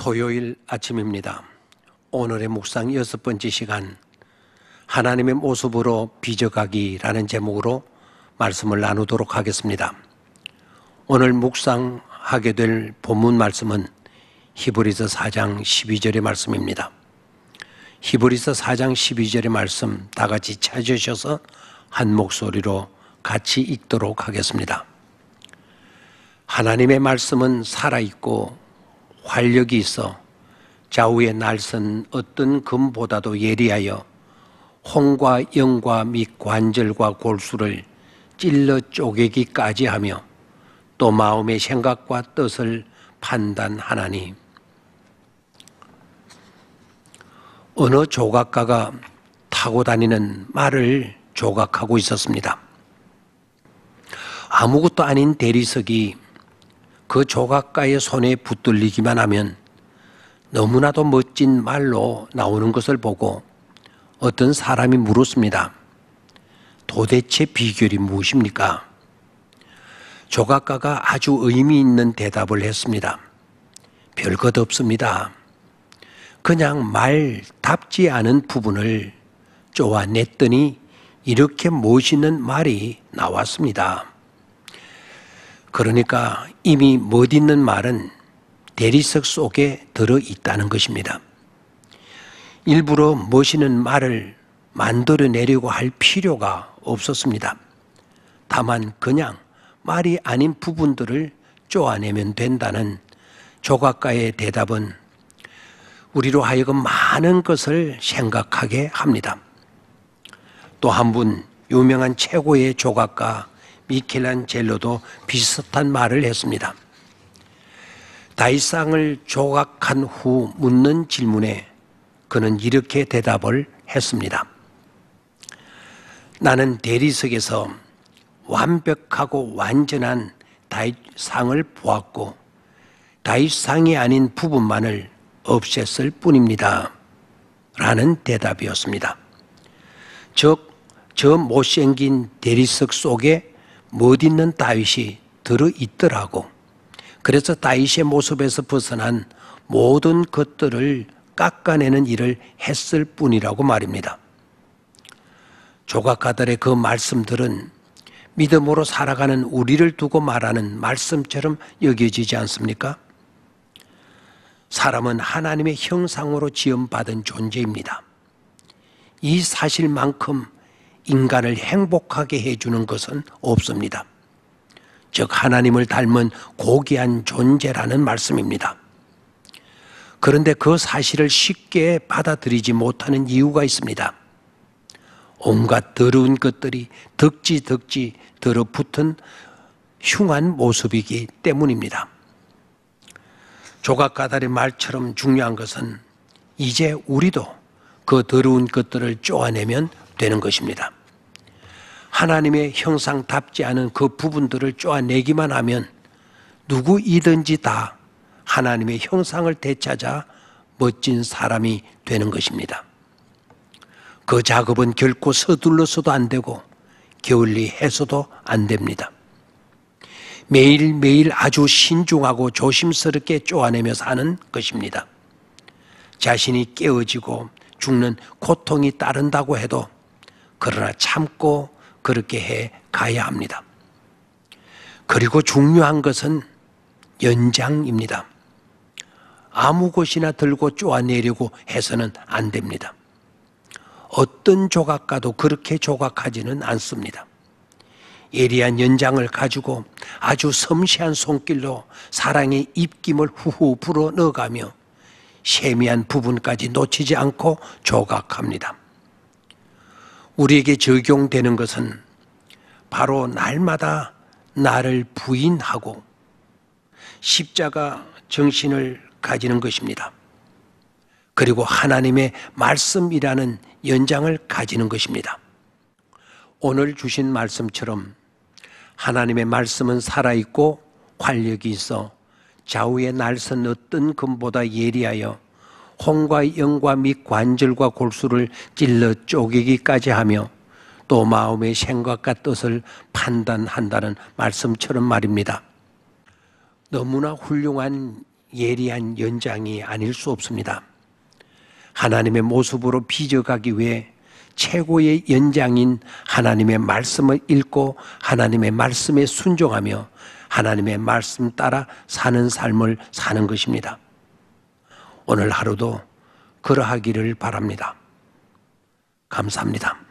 토요일 아침입니다. 오늘의 묵상 6번째 시간, 하나님의 모습으로 빚어가기라는 제목으로 말씀을 나누도록 하겠습니다. 오늘 묵상하게 될 본문 말씀은 히브리서 4장 12절의 말씀입니다. 히브리서 4장 12절의 말씀 다 같이 찾으셔서 한 목소리로 같이 읽도록 하겠습니다. 하나님의 말씀은 살아있고 활력이 있어 좌우에 날선 어떤 금보다도 예리하여 혼과 영과 및 관절과 골수를 찔러 쪼개기까지 하며 또 마음의 생각과 뜻을 판단하나니. 어느 조각가가 타고 다니는 말을 조각하고 있었습니다. 아무것도 아닌 대리석이 그 조각가의 손에 붙들리기만 하면 너무나도 멋진 말로 나오는 것을 보고 어떤 사람이 물었습니다. 도대체 비결이 무엇입니까? 조각가가 아주 의미 있는 대답을 했습니다. 별것 없습니다. 그냥 말답지 않은 부분을 쪼아냈더니 이렇게 멋있는 말이 나왔습니다. 그러니까 이미 멋있는 말은 대리석 속에 들어있다는 것입니다. 일부러 멋있는 말을 만들어내려고 할 필요가 없었습니다. 다만 그냥 말이 아닌 부분들을 쪼아내면 된다는 조각가의 대답은 우리로 하여금 많은 것을 생각하게 합니다. 또 한 분 유명한 최고의 조각가 미켈란젤로도 비슷한 말을 했습니다. 다윗상을 조각한 후 묻는 질문에 그는 이렇게 대답을 했습니다. 나는 대리석에서 완벽하고 완전한 다윗상을 보았고 다윗상이 아닌 부분만을 없앴을 뿐입니다. 라는 대답이었습니다. 즉, 저 못생긴 대리석 속에 멋있는 다윗이 들어있더라고. 그래서 다윗의 모습에서 벗어난 모든 것들을 깎아내는 일을 했을 뿐이라고 말입니다. 조각가들의 그 말씀들은 믿음으로 살아가는 우리를 두고 말하는 말씀처럼 여겨지지 않습니까? 사람은 하나님의 형상으로 지음받은 존재입니다. 이 사실만큼 인간을 행복하게 해주는 것은 없습니다. 즉 하나님을 닮은 고귀한 존재라는 말씀입니다. 그런데 그 사실을 쉽게 받아들이지 못하는 이유가 있습니다. 온갖 더러운 것들이 덕지 들어붙은 흉한 모습이기 때문입니다. 조각가들의 말처럼 중요한 것은 이제 우리도 그 더러운 것들을 쪼아내면 되는 것입니다. 하나님의 형상답지 않은 그 부분들을 쪼아내기만 하면 누구이든지 다 하나님의 형상을 되찾아 멋진 사람이 되는 것입니다. 그 작업은 결코 서둘러서도 안 되고 게을리 해서도 안 됩니다. 매일매일 아주 신중하고 조심스럽게 쪼아내며 사는 것입니다. 자신이 깨어지고 죽는 고통이 따른다고 해도 그러나 참고 그렇게 해 가야 합니다. 그리고 중요한 것은 연장입니다. 아무 것이나 들고 쪼아내려고 해서는 안 됩니다. 어떤 조각가도 그렇게 조각하지는 않습니다. 예리한 연장을 가지고 아주 섬세한 손길로 사랑의 입김을 후후 불어 넣어가며 세미한 부분까지 놓치지 않고 조각합니다. 우리에게 적용되는 것은 바로 날마다 나를 부인하고 십자가 정신을 가지는 것입니다. 그리고 하나님의 말씀이라는 연장을 가지는 것입니다. 오늘 주신 말씀처럼 하나님의 말씀은 살아있고 활력이 있어 좌우에 날선 어떤 금보다 예리하여 혼과 영과 및 관절과 골수를 찔러 쪼개기까지 하며 또 마음의 생각과 뜻을 판단한다는 말씀처럼 말입니다. 너무나 훌륭한 예리한 연장이 아닐 수 없습니다. 하나님의 모습으로 빚어가기 위해 최고의 연장인 하나님의 말씀을 읽고 하나님의 말씀에 순종하며 하나님의 말씀 따라 사는 삶을 사는 것입니다. 오늘 하루도 그러하기를 바랍니다. 감사합니다.